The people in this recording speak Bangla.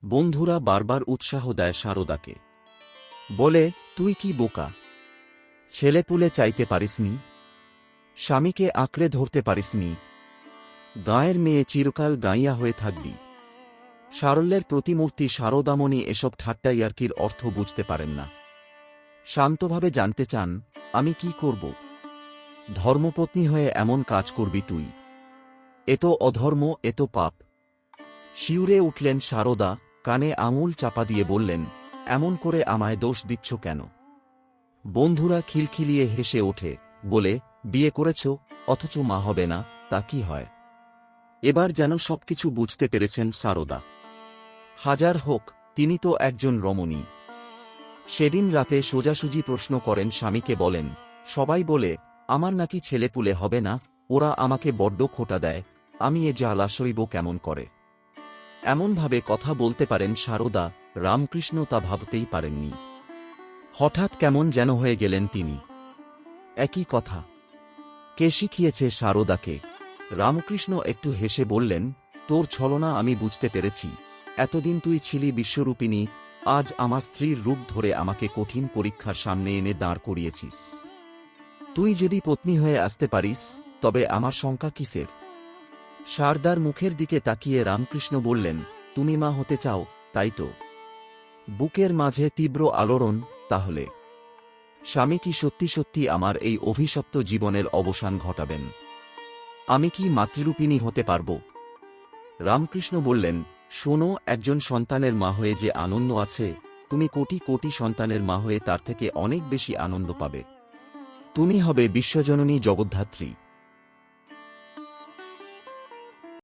বন্ধুরা বারবার উৎসাহ দেয় শারদাকে। বলে, তুই কি বোকা? ছেলেপুলে চাইতে পারিসনি? স্বামীকে আঁকড়ে ধরতে পারিসনি? গাঁয়ের মেয়ে চিরকাল গাঁইয়া হয়ে থাকবি। সারল্যের প্রতিমূর্তি শারদামণি এসব ঠাট্টা ইয়ার্কির অর্থ বুঝতে পারেন না। শান্তভাবে জানতে চান, আমি কি করব? ধর্মপত্নী হয়ে এমন কাজ করবি তুই? এ তো অধর্ম, এ তো পাপ। শিউরে উঠলেন শারদা, কানে আঙুল চাপা দিয়ে বললেন, এমন করে আমায় দোষ দিচ্ছ কেন? বন্ধুরা খিলখিলিয়ে হেসে ওঠে, বলে, বিয়ে করেছ অথচ মা হবে না, তা কি হয়? এবার যেন সবকিছু বুঝতে পেরেছেন শারদা। হাজার হোক, তিনি তো একজন রমণী। সেদিন রাতে সোজাসুজি প্রশ্ন করেন স্বামীকে, বলেন, সবাই বলে আমার নাকি ছেলেপুলে হবে না, ওরা আমাকে বড্ড খোঁটা দেয়, আমি এ জ্বালা সইব কেমন করে? এমনভাবে কথা বলতে পারেন শারদা, রামকৃষ্ণ তা ভাবতেই পারেননি। হঠাৎ কেমন যেন হয়ে গেলেন তিনি। একই কথা। কে শিখিয়েছে শারদাকে? রামকৃষ্ণ একটু হেসে বললেন, তোর ছলনা আমি বুঝতে পেরেছি। এতদিন তুই ছিলি বিশ্বরূপিণী, আজ আমার স্ত্রীর রূপ ধরে আমাকে কঠিন পরীক্ষার সামনে এনে দাঁড় করিয়েছিস। তুই যদি পত্নী হয়ে আসতে পারিস, তবে আমার শঙ্কা কিসের? শারদার মুখের দিকে তাকিয়ে রামকৃষ্ণ বললেন, তুমি মা হতে চাও, তাই তো? বুকের মাঝে তীব্র আলোড়ন। তাহলে স্বামী কি সত্যি সত্যি আমার এই অভিশপ্ত জীবনের অবসান ঘটাবেন? আমি কি মাতৃরূপিণী হতে পারব? রামকৃষ্ণ বললেন, শোনো, একজন সন্তানের মা হয়ে যে আনন্দ আছে, তুমি কোটি কোটি সন্তানের মা হয়ে তার থেকে অনেক বেশি আনন্দ পাবে। তুমি হবে বিশ্বজননী, জগদ্ধাত্রী।